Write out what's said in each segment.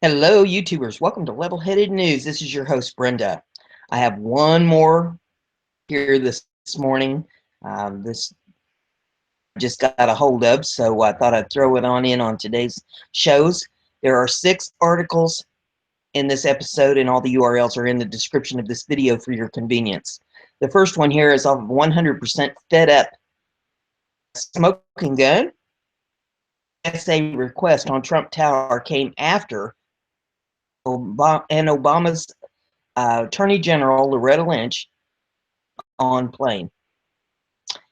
Hello, YouTubers. Welcome to Level-Headed News. This is your host, Brenda. I have one more here this morning. This just got a hold of, so I thought I'd throw it on today's shows. There are 6 articles in this episode, and all the URLs are in the description of this video for your convenience. The first one here is off of 100% Fed Up Smoking Gun. SA request on Trump Tower came after Obama's Attorney General Loretta Lynch on plane.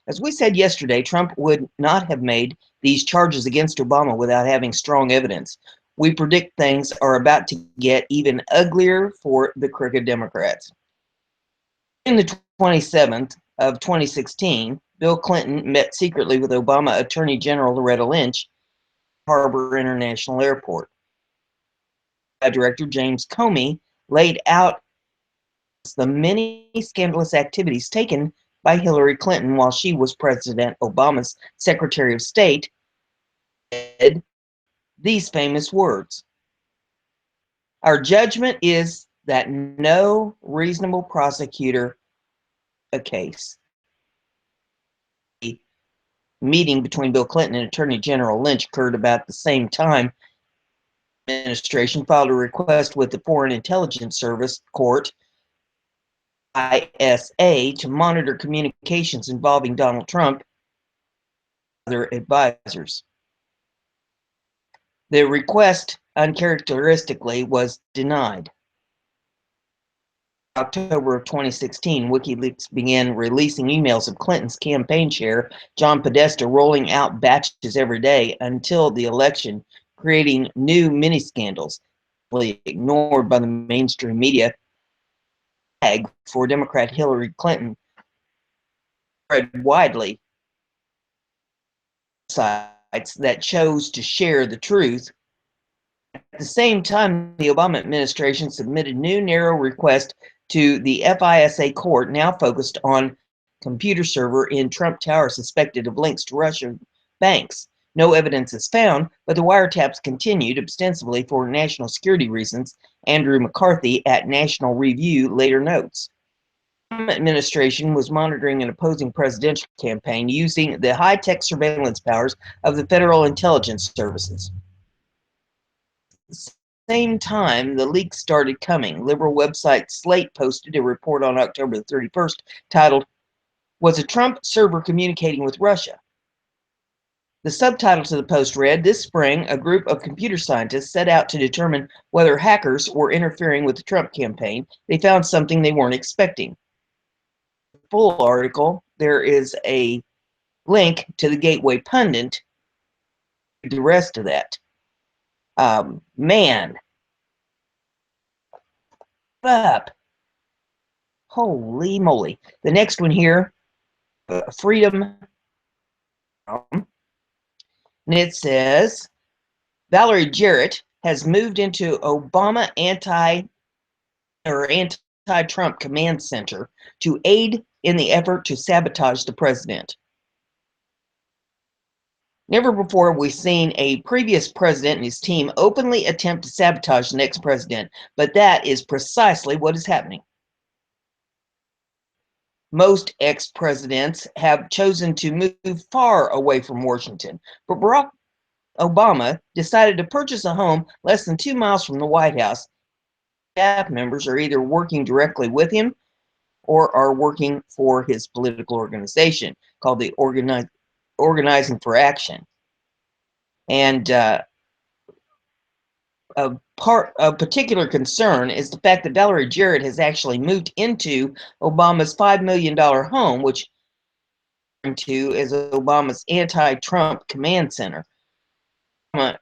As we said yesterday, Trump would not have made these charges against Obama without having strong evidence. We predict things are about to get even uglier for the crooked Democrats. In the 27th of 2016, Bill Clinton met secretly with Obama Attorney General Loretta Lynch at Harbor International Airport. Director James Comey laid out the many scandalous activities taken by Hillary Clinton while she was President Obama's Secretary of State, said these famous words: "Our judgment is that no reasonable prosecutor a case." The meeting between Bill Clinton and Attorney General Lynch occurred about the same time. The administration filed a request with the Foreign Intelligence Service Court, ISA, to monitor communications involving Donald Trump and other advisors. The request, uncharacteristically, was denied. In October of 2016, WikiLeaks began releasing emails of Clinton's campaign chair, John Podesta, rolling out batches every day until the election, creating new mini-scandals, ignored by the mainstream media. For Democrat Hillary Clinton spread widely sites that chose to share the truth. At the same time, the Obama administration submitted new narrow requests to the FISA court, now focused on computer server in Trump Tower suspected of links to Russian banks. No evidence is found, but the wiretaps continued ostensibly for national security reasons, Andrew McCarthy at National Review later notes. The Obama administration was monitoring an opposing presidential campaign using the high-tech surveillance powers of the Federal Intelligence Services. At the same time, the leaks started coming. Liberal website Slate posted a report on October the 31st titled, "Was a Trump server communicating with Russia?" The subtitle to the post read, "This spring, a group of computer scientists set out to determine whether hackers were interfering with the Trump campaign. They found something they weren't expecting." The full article, there is a link to the Gateway Pundit, the rest of that. Man, up. Holy moly. The next one here, Freedom, and it says, Valerie Jarrett has moved into Obama anti-Trump command center to aid in the effort to sabotage the president. Never before have we seen a previous president and his team openly attempt to sabotage the next president, but that is precisely what is happening. Most ex-presidents have chosen to move far away from Washington, but Barack Obama decided to purchase a home less than 2 miles from the White House. Staff members are either working directly with him or are working for his political organization called the Organizing for Action. And a particular concern is the fact that Valerie Jarrett has actually moved into Obama's $5 million home, which is Obama's anti-Trump command center. Obama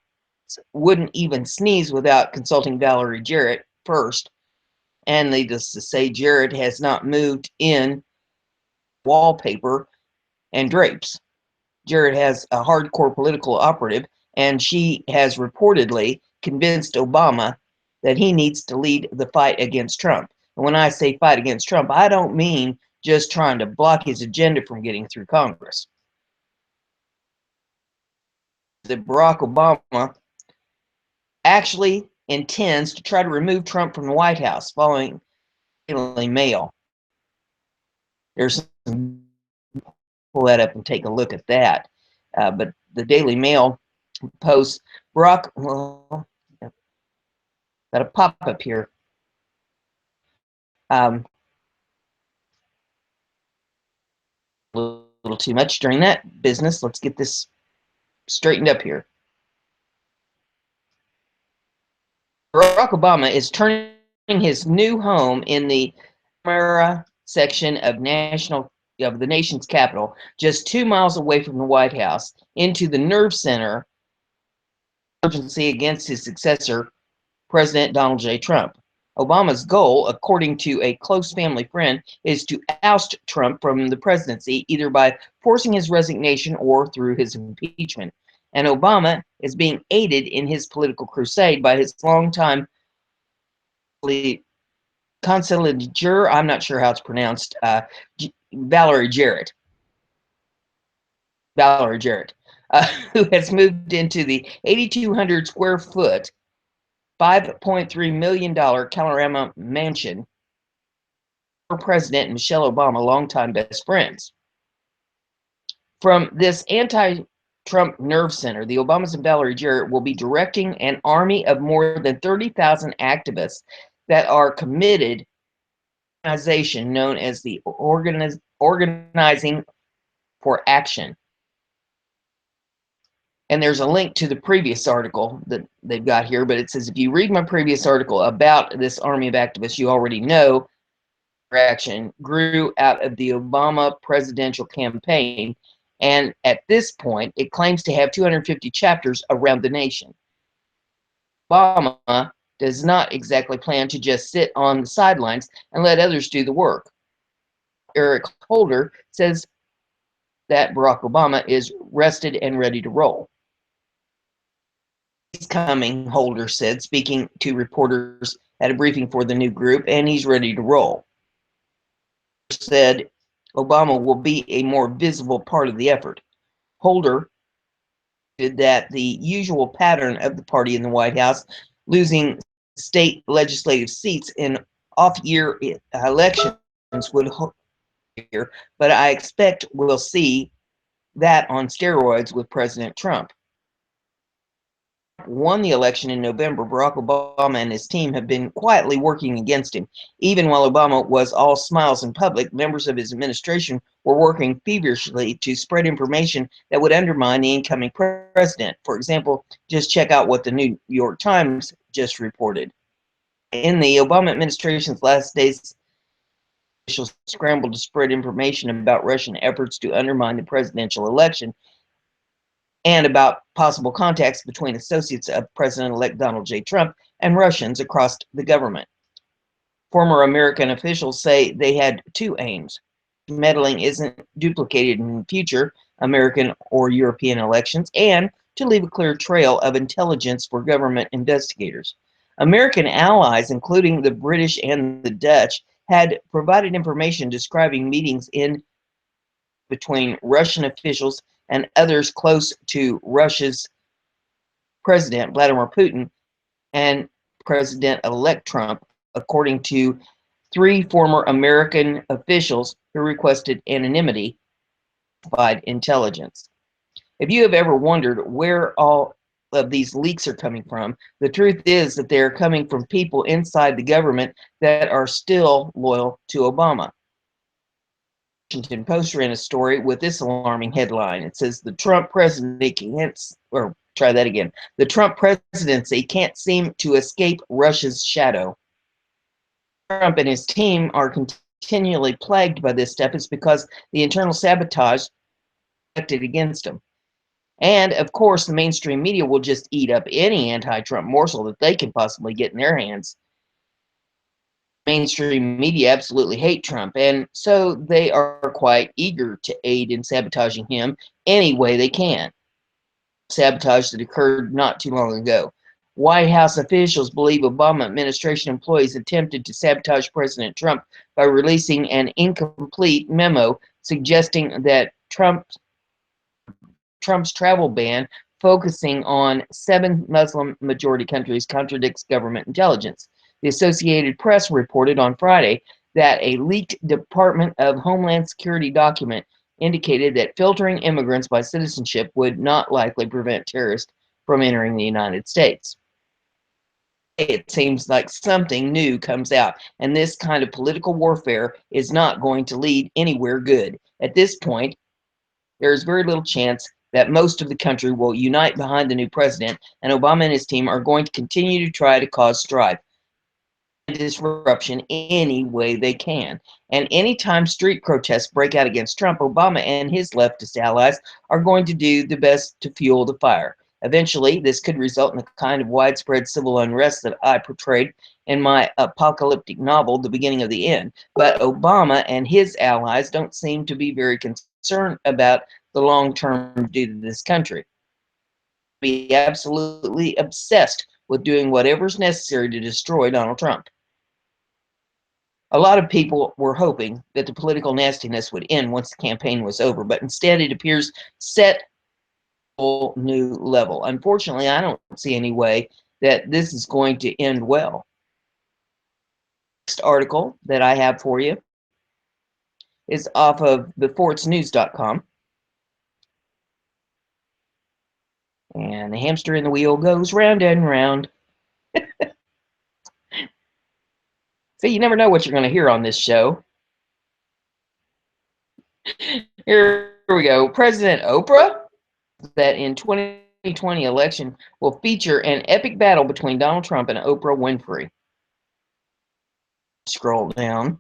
wouldn't even sneeze without consulting Valerie Jarrett first, and needless to say, Jarrett has not moved in wallpaper and drapes. Jarrett has a hardcore political operative, and she has reportedly convinced Obama that he needs to lead the fight against Trump. And when I say fight against Trump, I don't mean just trying to block his agenda from getting through Congress. That Barack Obama actually intends to try to remove Trump from the White House, following the Daily Mail. There's some, pull that up and take a look at that. But the Daily Mail posts Barack, well, got a pop up here. A little too much during that business. Let's get this straightened up here. Barack Obama is turning his new home in the Mara section of the nation's capital, just 2 miles away from the White House, into the nerve center emergency against his successor, President Donald J. Trump. Obama's goal, according to a close family friend, is to oust Trump from the presidency, either by forcing his resignation or through his impeachment. And Obama is being aided in his political crusade by his longtime conciliature, I'm not sure how it's pronounced, Valerie Jarrett, who has moved into the 8,200 square foot, $5.3 million Colorado mansion for President and Michelle Obama, longtime best friends. From this anti-Trump nerve center, the Obamas and Valerie Jarrett will be directing an army of more than 30,000 activists that are committed to an organization known as the Organizing for Action. And there's a link to the previous article that they've got here, but it says, if you read my previous article about this army of activists, you already know action grew out of the Obama presidential campaign, and at this point, it claims to have 250 chapters around the nation. Obama does not exactly plan to just sit on the sidelines and let others do the work. Eric Holder says that Barack Obama is rested and ready to roll. He's coming, Holder said, speaking to reporters at a briefing for the new group, and he's ready to roll. Said Obama will be a more visible part of the effort. Holder said that the usual pattern of the party in the White House, losing state legislative seats in off-year elections, would hold here, but I expect we'll see that on steroids with President Trump. Won the election in November, Barack Obama and his team have been quietly working against him. Even while Obama was all smiles in public, members of his administration were working feverishly to spread information that would undermine the incoming president. For example, just check out what the New York Times just reported. In the Obama administration's last days, officials scrambled to spread information about Russian efforts to undermine the presidential election and about possible contacts between associates of President-elect Donald J. Trump and Russians across the government. Former American officials say they had two aims: meddling isn't duplicated in future American or European elections, and to leave a clear trail of intelligence for government investigators. American allies, including the British and the Dutch, had provided information describing meetings between Russian officials and others close to Russia's President Vladimir Putin and President-elect Trump, according to 3 former American officials who requested anonymity by intelligence. If you have ever wondered where all of these leaks are coming from, the truth is that they are coming from people inside the government that are still loyal to Obama. Washington Post ran a story with this alarming headline. It says, the Trump presidency the Trump presidency can't seem to escape Russia's shadow. Trump and his team are continually plagued by this stuff. It's because the internal sabotage directed against him. And of course, the mainstream media will just eat up any anti-Trump morsel that they can possibly get in their hands. Mainstream media absolutely hate Trump, and so they are quite eager to aid in sabotaging him any way they can. Sabotage that occurred not too long ago. White House officials believe Obama administration employees attempted to sabotage President Trump by releasing an incomplete memo suggesting that Trump's travel ban focusing on 7 Muslim majority countries contradicts government intelligence. The Associated Press reported on Friday that a leaked Department of Homeland Security document indicated that filtering immigrants by citizenship would not likely prevent terrorists from entering the United States. It seems like something new comes out, and this kind of political warfare is not going to lead anywhere good. At this point, there is very little chance that most of the country will unite behind the new president, and Obama and his team are going to continue to try to cause strife and disruption any way they can. And anytime street protests break out against Trump, Obama and his leftist allies are going to do the best to fuel the fire. Eventually, this could result in the kind of widespread civil unrest that I portrayed in my apocalyptic novel, The Beginning of the End. But Obama and his allies don't seem to be very concerned about the long-term due to this country. Be absolutely obsessed with doing whatever's necessary to destroy Donald Trump. A lot of people were hoping that the political nastiness would end once the campaign was over, but instead it appears set whole new level. Unfortunately, I don't see any way that this is going to end well. Next article that I have for you is off of beforeitsnews.com. And the hamster in the wheel goes round and round. See, you never know what you're going to hear on this show. Here we go. President Oprah that in 2020 election will feature an epic battle between Donald Trump and Oprah Winfrey. Scroll down.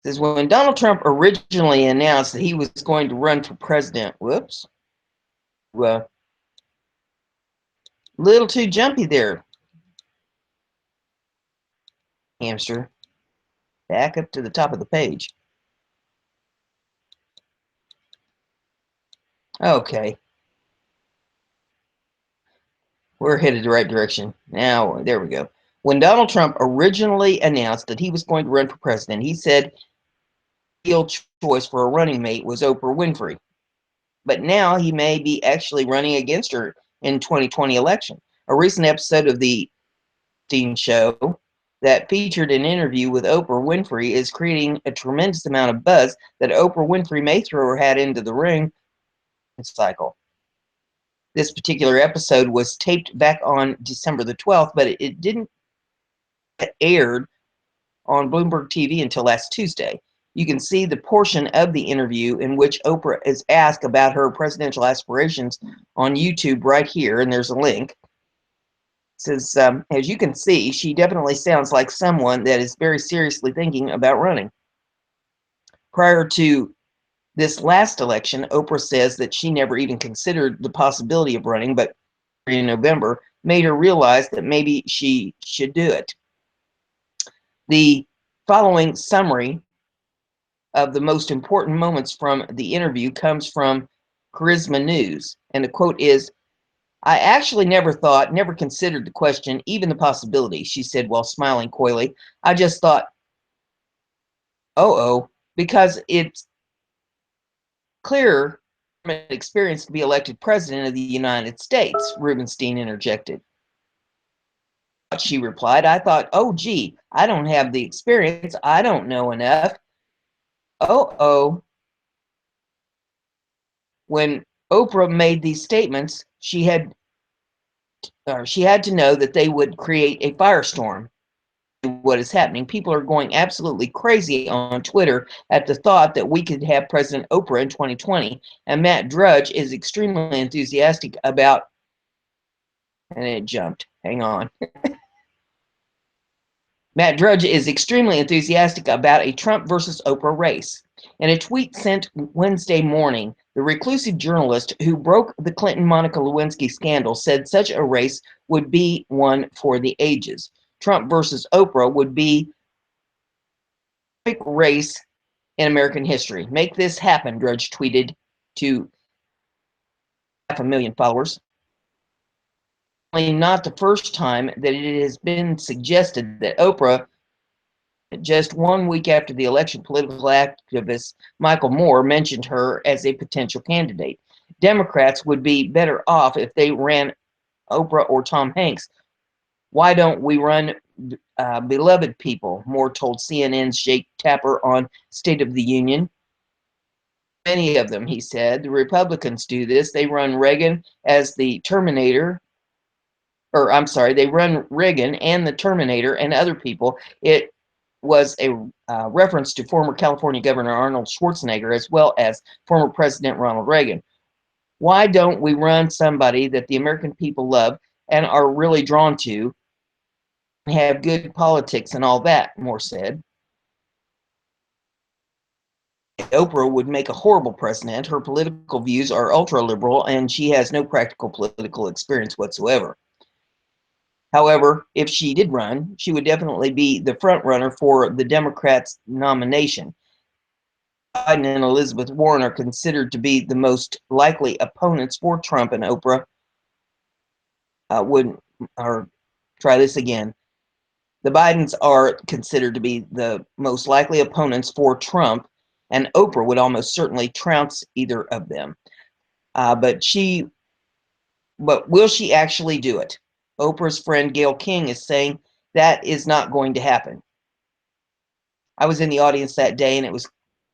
This is when Donald Trump originally announced that he was going to run for president. Whoops. Well, little too jumpy there, hamster. Back up to the top of the page. Okay. We're headed the right direction. Now, there we go. When Donald Trump originally announced that he was going to run for president, he said the ideal choice for a running mate was Oprah Winfrey. But now he may be actually running against her in 2020 election. A recent episode of the Gibson show that featured an interview with Oprah Winfrey is creating a tremendous amount of buzz that Oprah Winfrey may throw her hat into the ring cycle. This particular episode was taped back on December the 12th, but it didn't aired on Bloomberg TV until last Tuesday. You can see the portion of the interview in which Oprah is asked about her presidential aspirations on YouTube right here, and there's a link. It says, as you can see, she definitely sounds like someone that is very seriously thinking about running. Prior to this last election, Oprah says that she never even considered the possibility of running, but in November made her realize that maybe she should do it. The following summary of the most important moments from the interview comes from Charisma News, and the quote is, "I actually never thought, never considered the question, even the possibility," she said while smiling coyly. "I just thought, because it's clear experience to be elected president of the United States," Rubenstein interjected. She replied, "I thought, oh, gee, I don't have the experience. I don't know enough." When Oprah made these statements, she had to know that they would create a firestorm. What is happening? People are going absolutely crazy on Twitter at the thought that we could have President Oprah in 2020, and Matt Drudge is extremely enthusiastic about, and it jumped. Hang on. Matt Drudge is extremely enthusiastic about a Trump versus Oprah race. In a tweet sent Wednesday morning, the reclusive journalist who broke the Clinton-Monica Lewinsky scandal said such a race would be one for the ages. Trump versus Oprah would be a big race in American history. Make this happen, Drudge tweeted to 500,000 followers. Not the first time that it has been suggested that Oprah Just 1 week after the election, political activist Michael Moore mentioned her as a potential candidate. Democrats would be better off if they ran Oprah or Tom Hanks. Why don't we run beloved people? Moore told CNN's Jake Tapper on State of the Union. Many of them, he said. The Republicans do this. They run Reagan as the Terminator, or I'm sorry, they run Reagan and the Terminator and other people. It was a reference to former California Governor Arnold Schwarzenegger as well as former President Ronald Reagan. Why don't we run somebody that the American people love and are really drawn to, have good politics and all that, Moore said. Oprah would make a horrible president. Her political views are ultra-liberal, and she has no practical political experience whatsoever. However, if she did run, she would definitely be the front runner for the Democrats' nomination. Biden and Elizabeth Warren are considered to be the most likely opponents for Trump, and Oprah would, or try this again. The Bidens are considered to be the most likely opponents for Trump, and Oprah would almost certainly trounce either of them. But will she actually do it? Oprah's friend Gayle King is saying that is not going to happen. I was in the audience that day, and it was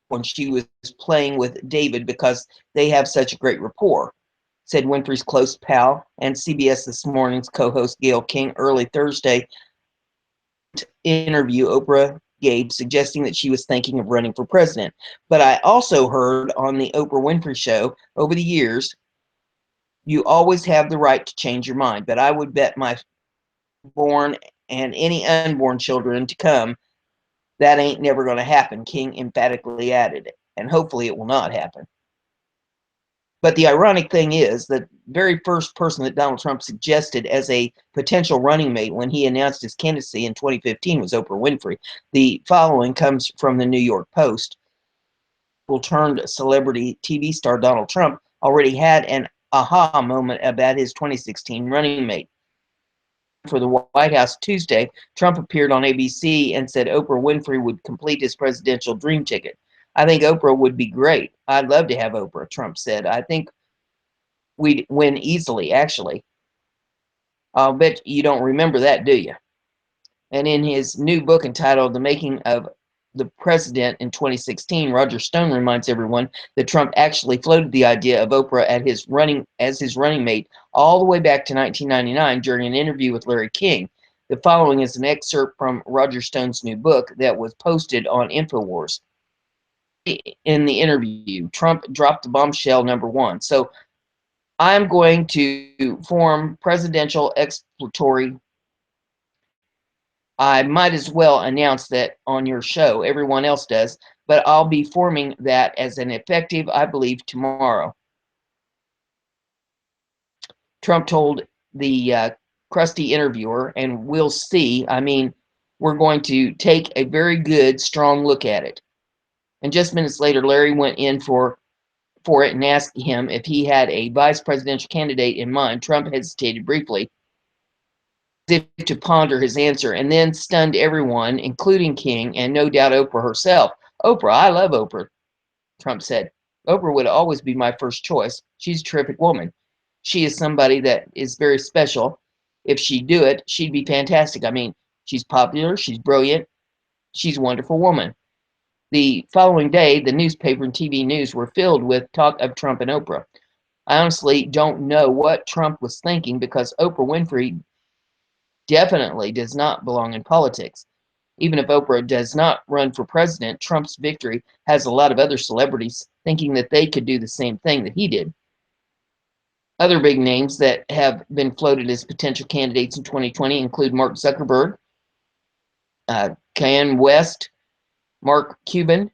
when she was playing with David because they have such a great rapport, said Winfrey's close pal and CBS This Morning's co-host Gayle King. Early Thursday interview Oprah gave suggesting that she was thinking of running for president. But I also heard on the Oprah Winfrey Show over the years, you always have the right to change your mind, but I would bet my born and any unborn children to come that ain't never going to happen, King emphatically added, and hopefully it will not happen. But the ironic thing is that very first person that Donald Trump suggested as a potential running mate when he announced his candidacy in 2015 was Oprah Winfrey. The following comes from the New York Post. Turned celebrity TV star Donald Trump already had an aha moment about his 2016 running mate. For the White House Tuesday, Trump appeared on ABC and said Oprah Winfrey would complete his presidential dream ticket. I think Oprah would be great. I'd love to have Oprah, Trump said. I think we'd win easily, actually. I'll bet you don't remember that, do you? And in his new book entitled The Making of the President in 2016, Roger Stone reminds everyone that Trump actually floated the idea of Oprah as his running mate all the way back to 1999 during an interview with Larry King. The following is an excerpt from Roger Stone's new book that was posted on InfoWars. In the interview, Trump dropped the bombshell #1. So I'm going to form presidential exploratory. I might as well announce that on your show. Everyone else does, but I'll be forming that as an effective, I believe, tomorrow. Trump told the crusty interviewer, and we'll see. I mean, we're going to take a very good, strong look at it. And just minutes later, Larry went in for it and asked him if he had a vice presidential candidate in mind. Trump hesitated briefly, as if to ponder his answer, and then stunned everyone, including King and no doubt Oprah herself. Oprah, I love Oprah, Trump said. Oprah would always be my first choice. She's a terrific woman. She is somebody that is very special. If she'd do it, she'd be fantastic. I mean, she's popular, she's brilliant, she's a wonderful woman. The following day, the newspaper and TV news were filled with talk of Trump and Oprah. I honestly don't know what Trump was thinking because Oprah Winfrey definitely does not belong in politics. Even if Oprah does not run for president, Trump's victory has a lot of other celebrities thinking that they could do the same thing that he did. Other big names that have been floated as potential candidates in 2020 include Mark Zuckerberg, Kanye West, Mark Cuban,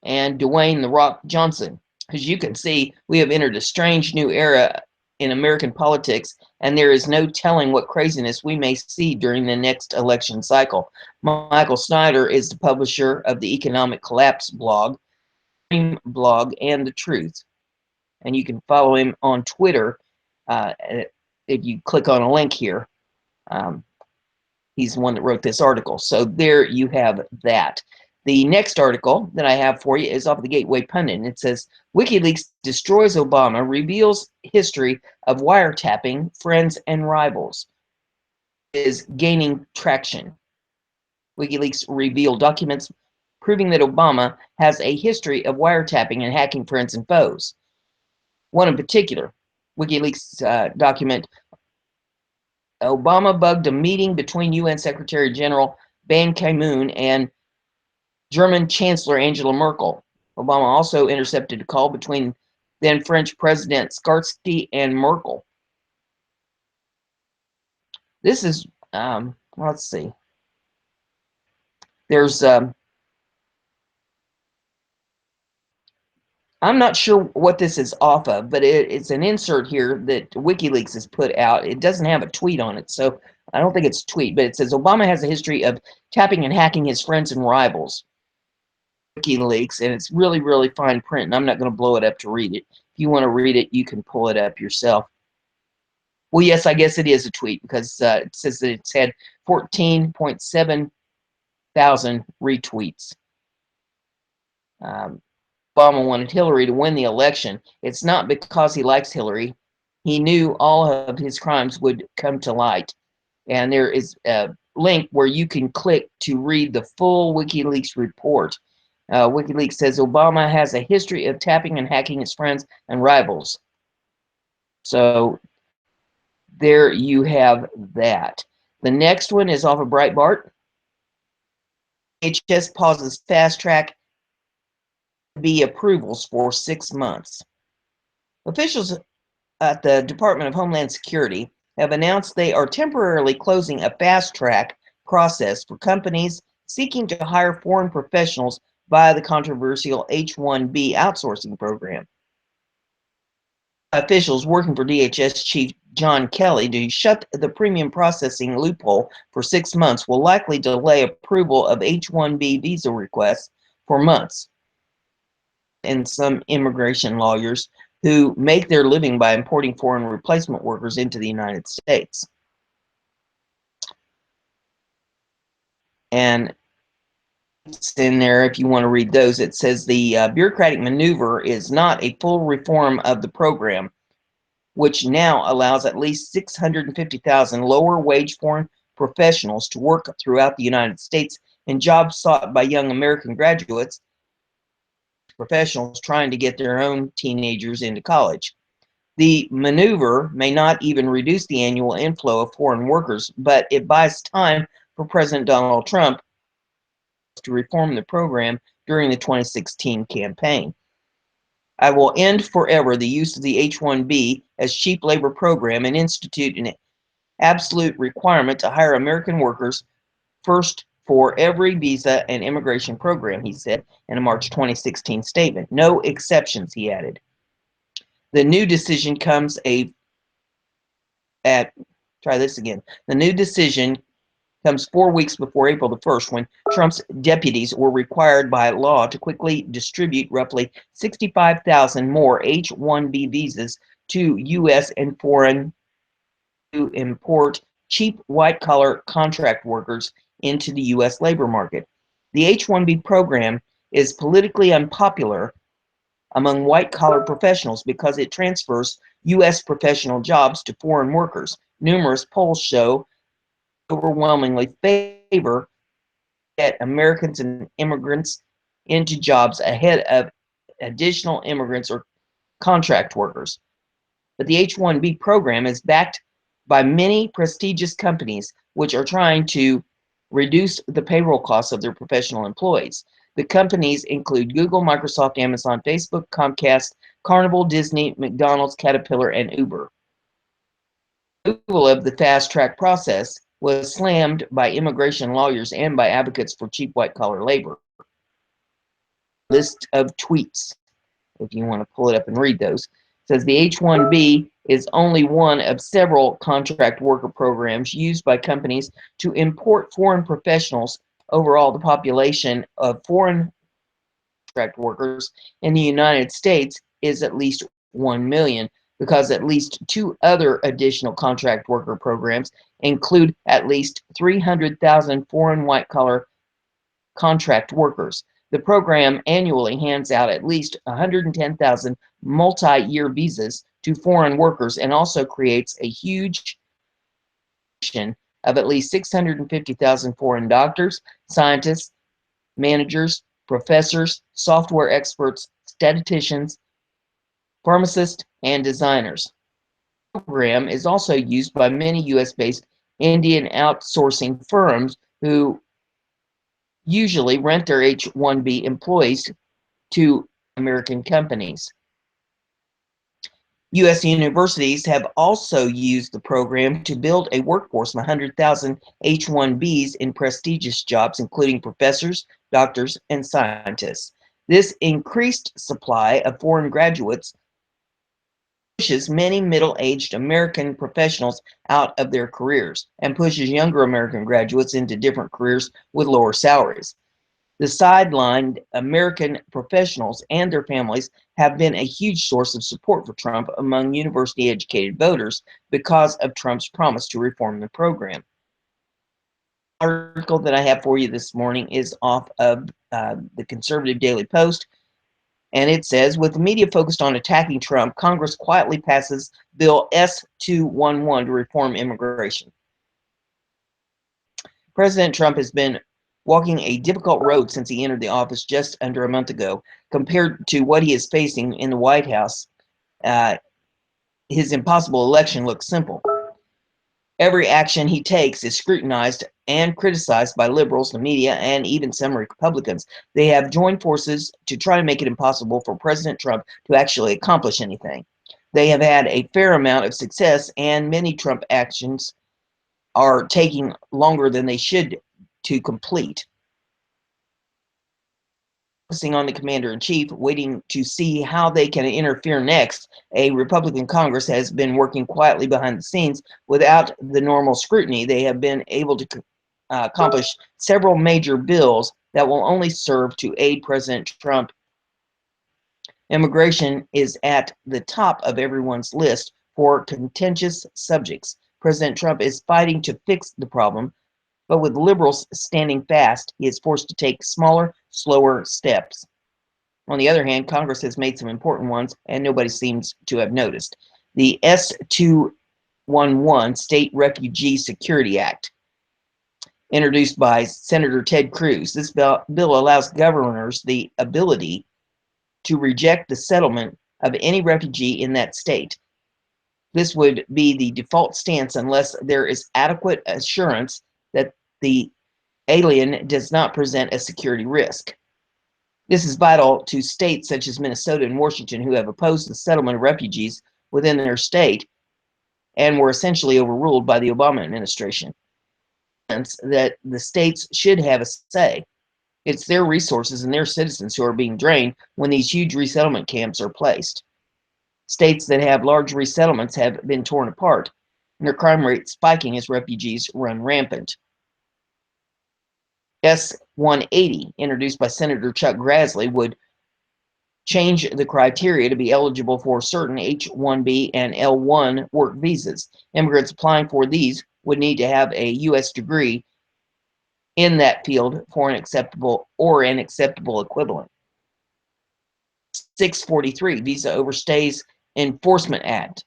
and Dwayne "The Rock" Johnson. As you can see, we have entered a strange new era in American politics, and there is no telling what craziness we may see during the next election cycle. Michael Snyder is the publisher of the Economic Collapse blog, and The Truth, and you can follow him on Twitter if you click on a link here. He's the one that wrote this article. So there you have that. The next article that I have for you is off the Gateway Pundit. And it says, WikiLeaks destroys Obama, reveals history of wiretapping friends and rivals. Is gaining traction. WikiLeaks revealed documents proving that Obama has a history of wiretapping and hacking friends and foes. One in particular, WikiLeaks document, Obama bugged a meeting between UN Secretary General Ban Ki-moon and German Chancellor Angela Merkel. Obama also intercepted a call between then French President Sarkozy and Merkel. This is, let's see. There's, I'm not sure what this is off of, but it's an insert here that WikiLeaks has put out. It doesn't have a tweet on it, so I don't think it's a tweet, but it says Obama has a history of tapping and hacking his friends and rivals. WikiLeaks, and it's really, really fine print, and I'm not going to blow it up to read it. If you want to read it, you can pull it up yourself. Well, yes, I guess it is a tweet because it says that it's had 14.7 thousand retweets. Obama wanted Hillary to win the election. It's not because he likes Hillary. He knew all of his crimes would come to light. And there is a link where you can click to read the full WikiLeaks report. WikiLeaks says Obama has a history of tapping and hacking his friends and rivals. So there you have that. The next one is off of Breitbart. DHS pauses fast track B approvals for 6 months. Officials at the Department of Homeland Security have announced they are temporarily closing a fast track process for companies seeking to hire foreign professionals via the controversial H-1B outsourcing program. Officials working for DHS Chief John Kelly to shut the premium processing loophole for 6 months will likely delay approval of H-1B visa requests for months. And some immigration lawyers who make their living by importing foreign replacement workers into the United States. And it's in there if you want to read those. It says the bureaucratic maneuver is not a full reform of the program, which now allows at least 650,000 lower wage foreign professionals to work throughout the United States in jobs sought by young American graduates, professionals trying to get their own teenagers into college. The maneuver may not even reduce the annual inflow of foreign workers, but it buys time for President Donald Trump to reform the program during the 2016 campaign. I will end forever the use of the H-1B as cheap labor program and institute an absolute requirement to hire American workers first for every visa and immigration program, he said in a March 2016 statement. No exceptions, he added. The new decision comes The new decision comes 4 weeks before April the 1st, when Trump's deputies were required by law to quickly distribute roughly 65,000 more H-1B visas to U.S. and foreign to import cheap white-collar contract workers into the U.S. labor market. The H-1B program is politically unpopular among white-collar professionals because it transfers U.S. professional jobs to foreign workers. Numerous polls show overwhelmingly favor get Americans and immigrants into jobs ahead of additional immigrants or contract workers. But the H-1B program is backed by many prestigious companies which are trying to reduce the payroll costs of their professional employees. The companies include Google, Microsoft, Amazon, Facebook, Comcast, Carnival, Disney, McDonald's, Caterpillar, and Uber. Approval of the fast track process was slammed by immigration lawyers and by advocates for cheap white-collar labor. List of tweets, if you want to pull it up and read those. It says the H-1B is only one of several contract worker programs used by companies to import foreign professionals. Overall, the population of foreign contract workers in the United States is at least 1 million, because at least two other additional contract worker programs include at least 300,000 foreign white-collar contract workers. The program annually hands out at least 110,000 multi-year visas to foreign workers and also creates a huge of at least 650,000 foreign doctors, scientists, managers, professors, software experts, statisticians, pharmacists, and designers. The program is also used by many US-based Indian outsourcing firms who usually rent their H-1B employees to American companies. U.S. universities have also used the program to build a workforce of 100,000 H-1Bs in prestigious jobs, including professors, doctors, and scientists. This increased supply of foreign graduates pushes many middle-aged American professionals out of their careers and pushes younger American graduates into different careers with lower salaries. The sidelined American professionals and their families have been a huge source of support for Trump among university-educated voters because of Trump's promise to reform the program. The article that I have for you this morning is off of the Conservative Daily Post, and it says, with the media focused on attacking Trump, Congress quietly passes Bill S-211 to reform immigration. President Trump has been walking a difficult road since he entered the office just under a month ago. Compared to what he is facing in the White House, his impossible election looks simple. Every action he takes is scrutinized and criticized by liberals, the media, and even some Republicans. They have joined forces to try to make it impossible for President Trump to actually accomplish anything. They have had a fair amount of success, and many Trump actions are taking longer than they should to complete. Focusing on the commander-in-chief, waiting to see how they can interfere next, a Republican Congress has been working quietly behind the scenes without the normal scrutiny. They have been able to accomplish several major bills that will only serve to aid President Trump. Immigration is at the top of everyone's list for contentious subjects. President Trump is fighting to fix the problem, but with liberals standing fast, he is forced to take smaller, slower steps. On the other hand, Congress has made some important ones, and nobody seems to have noticed. The S-211 State Refugee Security Act, introduced by Senator Ted Cruz. This bill allows governors the ability to reject the settlement of any refugee in that state. This would be the default stance unless there is adequate assurance that the alien does not present a security risk. This is vital to states such as Minnesota and Washington, who have opposed the settlement of refugees within their state and were essentially overruled by the Obama administration. That the states should have a say. It's their resources and their citizens who are being drained when these huge resettlement camps are placed. States that have large resettlements have been torn apart, and their crime rate spiking as refugees run rampant. S-180, introduced by Senator Chuck Grassley, would change the criteria to be eligible for certain H-1B and L-1 work visas. Immigrants applying for these would need to have a U.S. degree in that field for an acceptable equivalent. 643, Visa Overstays Enforcement Act,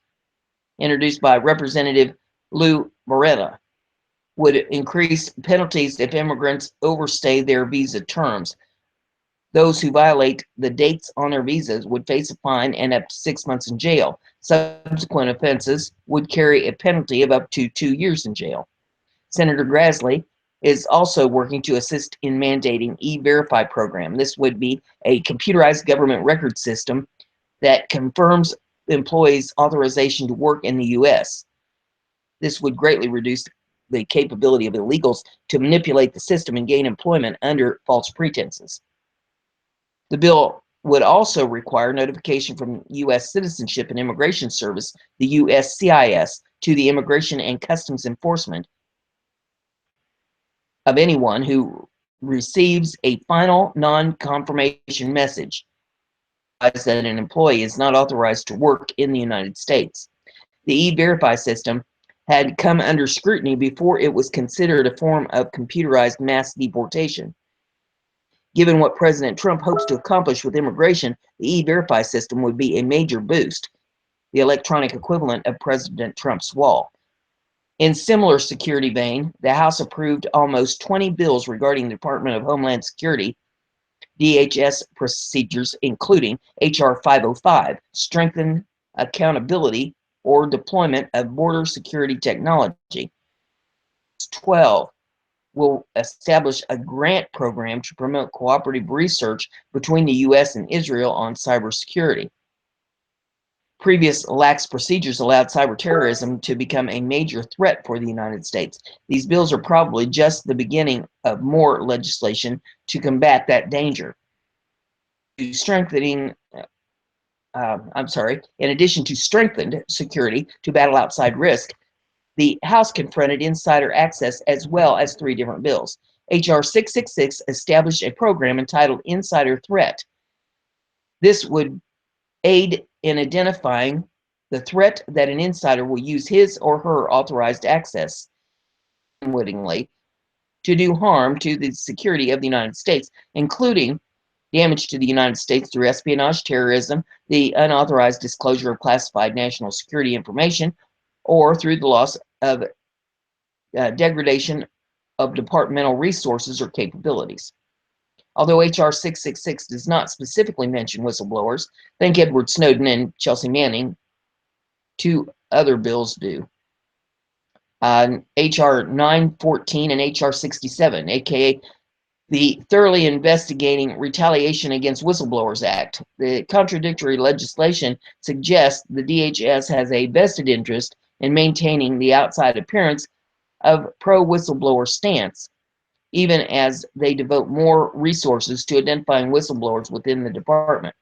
introduced by Representative Lou Moretta, would increase penalties if immigrants overstay their visa terms. Those who violate the dates on their visas would face a fine and up to 6 months in jail. Subsequent offenses would carry a penalty of up to 2 years in jail. Senator Grassley is also working to assist in mandating E-Verify program. This would be a computerized government record system that confirms employees' authorization to work in the U.S. This would greatly reduce the capability of illegals to manipulate the system and gain employment under false pretenses. The bill would also require notification from U.S. Citizenship and Immigration Service, the USCIS, to the Immigration and Customs Enforcement of anyone who receives a final non-confirmation message. that an employee is not authorized to work in the United States. The E-Verify system had come under scrutiny before it was considered a form of computerized mass deportation. Given what President Trump hopes to accomplish with immigration, the E-Verify system would be a major boost, the electronic equivalent of President Trump's wall. In similar security vein, the House approved almost 20 bills regarding the Department of Homeland Security DHS procedures, including H.R. 505, strengthen accountability or deployment of border security technology. 12 will establish a grant program to promote cooperative research between the U.S. and Israel on cybersecurity. Previous lax procedures allowed cyber terrorism to become a major threat for the United States. These bills are probably just the beginning of more legislation to combat that danger. In addition to strengthened security to battle outside risk, the House confronted insider access as well as 3 different bills. H.R. 666 established a program entitled Insider Threat. This would aid in identifying the threat that an insider will use his or her authorized access unwittingly to do harm to the security of the United States, including damage to the United States through espionage, terrorism, the unauthorized disclosure of classified national security information, or through the loss of degradation of departmental resources or capabilities. Although H.R. 666 does not specifically mention whistleblowers, think Edward Snowden and Chelsea Manning, 2 other bills do. H.R. 914 and H.R. 67, aka the Thoroughly Investigating Retaliation Against Whistleblowers Act. The contradictory legislation suggests the DHS has a vested interest in maintaining the outside appearance of pro-whistleblower stance, even as they devote more resources to identifying whistleblowers within the department.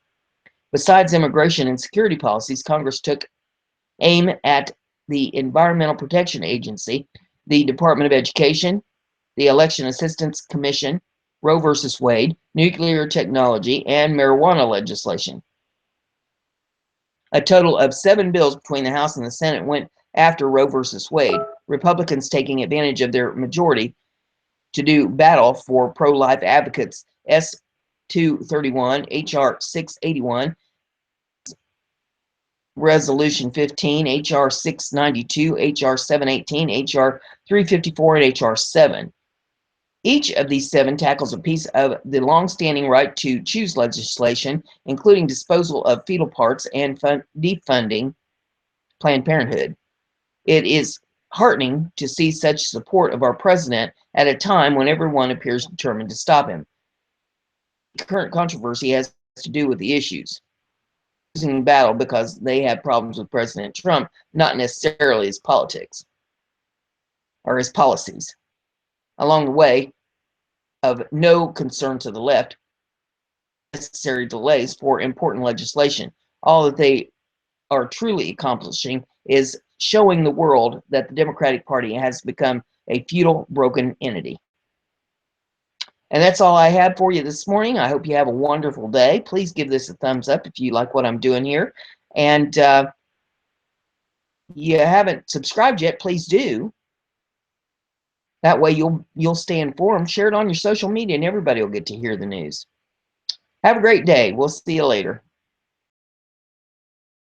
Besides immigration and security policies, Congress took aim at the Environmental Protection Agency, the Department of Education, the Election Assistance Commission, Roe v. Wade, nuclear technology, and marijuana legislation. A total of 7 bills between the House and the Senate went after Roe v. Wade, Republicans taking advantage of their majority to do battle for pro-life advocates. S. 231, H.R. 681, Resolution 15, H.R. 692, H.R. 718, H.R. 354, and H.R. 7. Each of these 7 tackles a piece of the long-standing right to choose legislation, including disposal of fetal parts and defunding Planned Parenthood. It is heartening to see such support of our president at a time when everyone appears determined to stop him. The current controversy has to do with the issues. Losing battle because they have problems with President Trump, not necessarily his politics or his policies. Along the way, of no concern to the left, necessary delays for important legislation. All that they are truly accomplishing is showing the world that the Democratic Party has become a futile, broken entity. And that's all I had for you this morning. I hope you have a wonderful day. Please give this a thumbs up if you like what I'm doing here. And you haven't subscribed yet, please do. That way you'll stay informed. Share it on your social media and everybody will get to hear the news. Have a great day. We'll see you later.